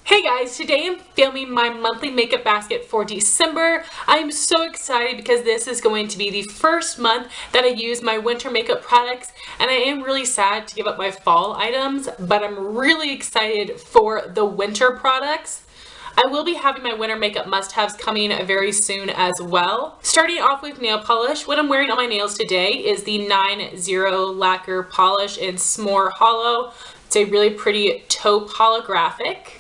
Hey guys, today I'm filming my monthly makeup basket for December. I'm so excited because this is going to be the first month that I use my winter makeup products, and I am really sad to give up my fall items, but I'm really excited for the winter products. I will be having my winter makeup must-haves coming very soon as well. Starting off with nail polish, what I'm wearing on my nails today is the 9-0 Lacquer polish in Smore Holo. It's a really pretty taupe holographic.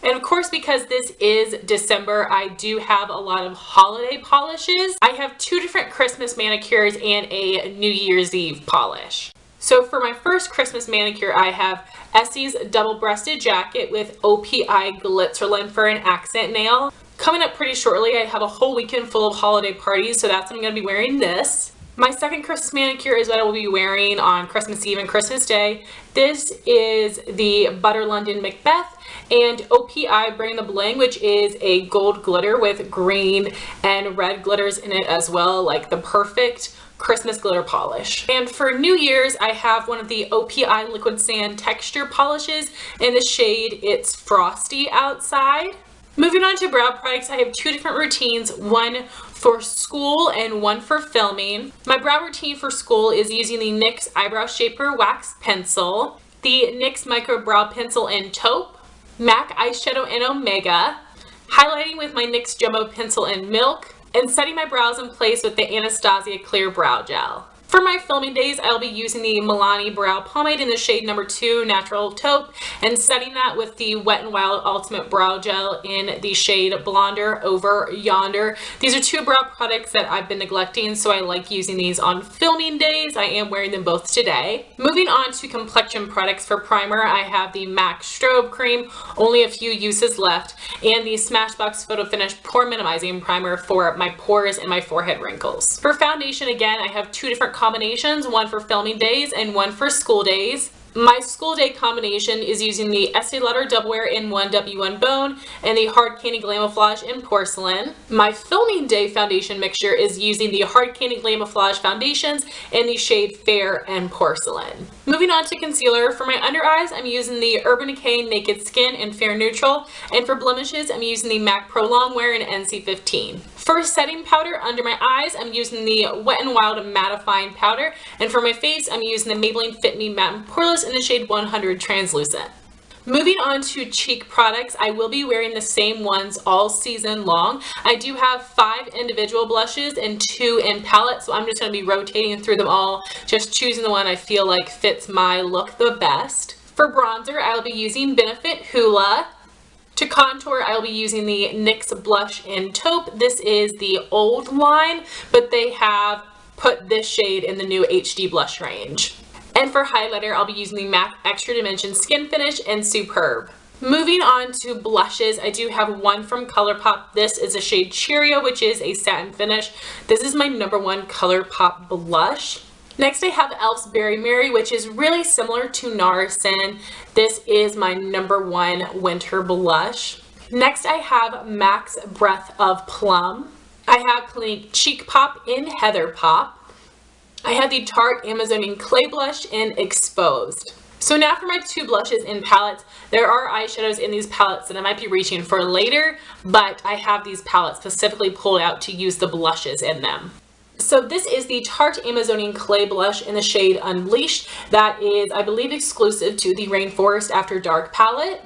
And of course, because this is December, I do have a lot of holiday polishes. I have two different Christmas manicures and a New Year's Eve polish. So for my first Christmas manicure, I have Essie's double-breasted jacket with OPI Glitzerland for an accent nail. Coming up pretty shortly, I have a whole weekend full of holiday parties, so that's when I'm going to be wearing this. My second Christmas manicure is what I will be wearing on Christmas Eve and Christmas Day. This is the Butter London Macbeth and OPI Bring the Bling, which is a gold glitter with green and red glitters in it as well, like the perfect Christmas glitter polish. And for New Year's, I have one of the OPI Liquid Sand texture polishes in the shade It's Frosty Outside. Moving on to brow products, I have two different routines, one for school and one for filming. My brow routine for school is using the NYX Eyebrow Shaper Wax Pencil, the NYX Micro Brow Pencil in Taupe, MAC Eyeshadow in Omega, highlighting with my NYX Jumbo Pencil in Milk, and setting my brows in place with the Anastasia Clear Brow Gel. For my filming days, I'll be using the Milani Brow Pomade in the shade number 2 Natural Taupe and setting that with the Wet n Wild Ultimate Brow Gel in the shade Blonder over Yonder. These are two brow products that I've been neglecting, so I like using these on filming days. I am wearing them both today. Moving on to complexion products for primer, I have the MAC Strobe Cream, only a few uses left, and the Smashbox Photo Finish Pore Minimizing Primer for my pores and my forehead wrinkles. For foundation, again, I have two different combinations, one for filming days and one for school days. My school day combination is using the Estee Lauder Double Wear in 1W1 Bone and the Hard Candy Glamoflague in Porcelain. My filming day foundation mixture is using the Hard Candy Glamoflague foundations in the shade Fair and Porcelain. Moving on to concealer, for my under eyes, I'm using the Urban Decay Naked Skin in Fair Neutral, and for blemishes, I'm using the MAC Pro Longwear in NC15. For setting powder under my eyes, I'm using the Wet n Wild Mattifying Powder, and for my face, I'm using the Maybelline Fit Me Matte and Poreless in the shade 100 Translucent. Moving on to cheek products, I will be wearing the same ones all season long. I do have 5 individual blushes and 2 in palette, so I'm just going to be rotating through them all, just choosing the one I feel like fits my look the best. For bronzer, I'll be using Benefit Hoola. To contour, I'll be using the NYX blush in Taupe. This is the old line, but they have put this shade in the new HD blush range. And for highlighter, I'll be using the MAC Extra Dimension Skin Finish in Superb. Moving on to blushes, I do have one from ColourPop. This is a shade Cheerio, which is a satin finish. This is my #1 ColourPop blush. Next, I have e.l.f.'s Berry Mary, which is really similar to Narcissism. This is my #1 winter blush. Next, I have MAC's Breath of Plum. I have Clinique Cheek Pop in Heather Pop. I have the Tarte Amazonian Clay Blush in Exposed. So now for my 2 blushes in palettes. There are eyeshadows in these palettes that I might be reaching for later, but I have these palettes specifically pulled out to use the blushes in them. So this is the Tarte Amazonian Clay Blush in the shade Unleashed. That is, I believe, exclusive to the Rainforest After Dark palette.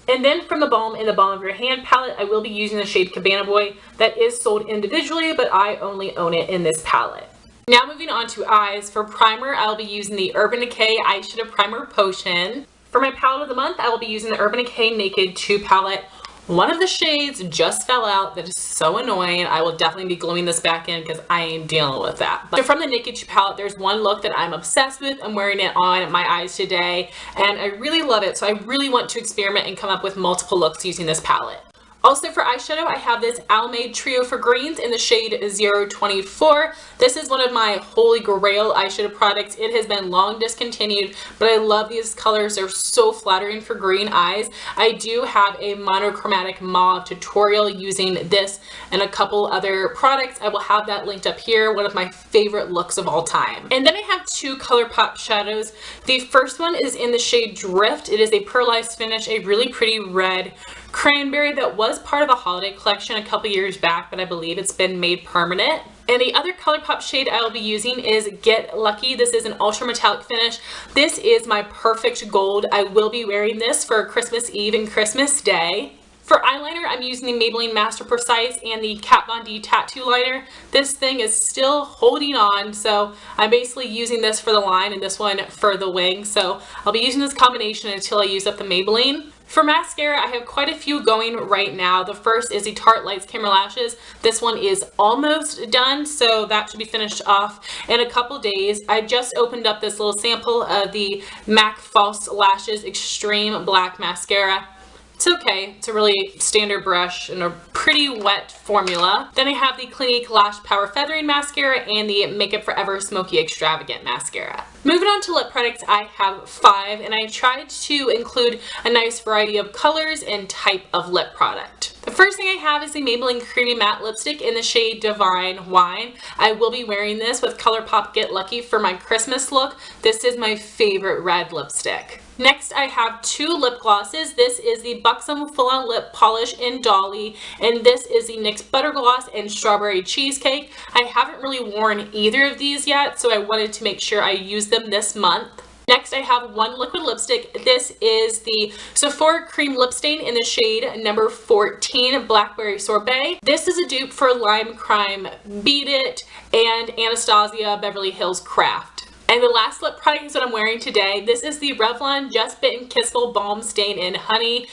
And then from the Balm in the Balm of Your Hand palette, I will be using the shade Cabana Boy. That is sold individually, but I only own it in this palette. Now moving on to eyes. For primer, I'll be using the Urban Decay Eyeshadow Primer Potion. For my palette of the month, I will be using the Urban Decay Naked 2 palette. One of the shades just fell out. That is so annoying. I will definitely be gluing this back in because I am dealing with that. But from the Naked 2 palette, there's one look that I'm obsessed with. I'm wearing it on my eyes today, and I really love it. So I really want to experiment and come up with multiple looks using this palette. Also for eyeshadow, I have this Almade Trio for Greens in the shade 024. This is one of my holy grail eyeshadow products. It has been long discontinued, but I love these colors. They're so flattering for green eyes. I do have a monochromatic mauve tutorial using this and a couple other products. I will have that linked up here. One of my favorite looks of all time. And then I have two ColourPop shadows. The first one is in the shade Drift. It is a pearlized finish, a really pretty red cranberry that was part of the holiday collection a couple years back, but I believe it's been made permanent. And the other ColourPop shade I will be using is Get Lucky. This is an ultra metallic finish. This is my perfect gold. I will be wearing this for Christmas Eve and Christmas Day. For eyeliner, I'm using the Maybelline Master Precise and the Kat Von D Tattoo Liner. This thing is still holding on, so I'm basically using this for the line and this one for the wing. So I'll be using this combination until I use up the Maybelline. For mascara, I have quite a few going right now. The first is the Tarte Lights Camera Lashes. This one is almost done, so that should be finished off in a couple days. I just opened up this little sample of the MAC False Lashes Extreme Black Mascara. It's okay. It's a really standard brush and a pretty wet formula. Then I have the Clinique Lash Power Feathering Mascara and the Makeup Forever Smoky Extravagant Mascara. Moving on to lip products, I have 5, and I tried to include a nice variety of colors and type of lip product. The first thing I have is the Maybelline Creamy Matte Lipstick in the shade Divine Wine. I will be wearing this with ColourPop Get Lucky for my Christmas look. This is my favorite red lipstick. Next, I have 2 lip glosses. This is the Buxom Full On Lip Polish in Dolly, and this is the NYX Butter Gloss and Strawberry Cheesecake. I haven't really worn either of these yet, so I wanted to make sure I use them this month. Next, I have 1 liquid lipstick. This is the Sephora Cream Lip Stain in the shade number 14, Blackberry Sorbet. This is a dupe for Lime Crime Beat It and Anastasia Beverly Hills Craft. And the last lip product is what I'm wearing today. This is the Revlon Just Bitten Kissable Balm Stain in Honey.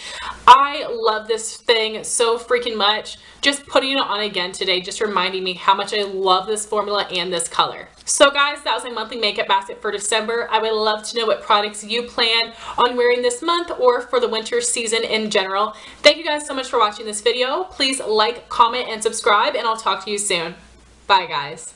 I love this thing so freaking much. Just putting it on again today just reminding me how much I love this formula and this color. So guys, that was my monthly makeup basket for December. I would love to know what products you plan on wearing this month or for the winter season in general. Thank you guys so much for watching this video. Please like, comment, and subscribe, and I'll talk to you soon. Bye guys.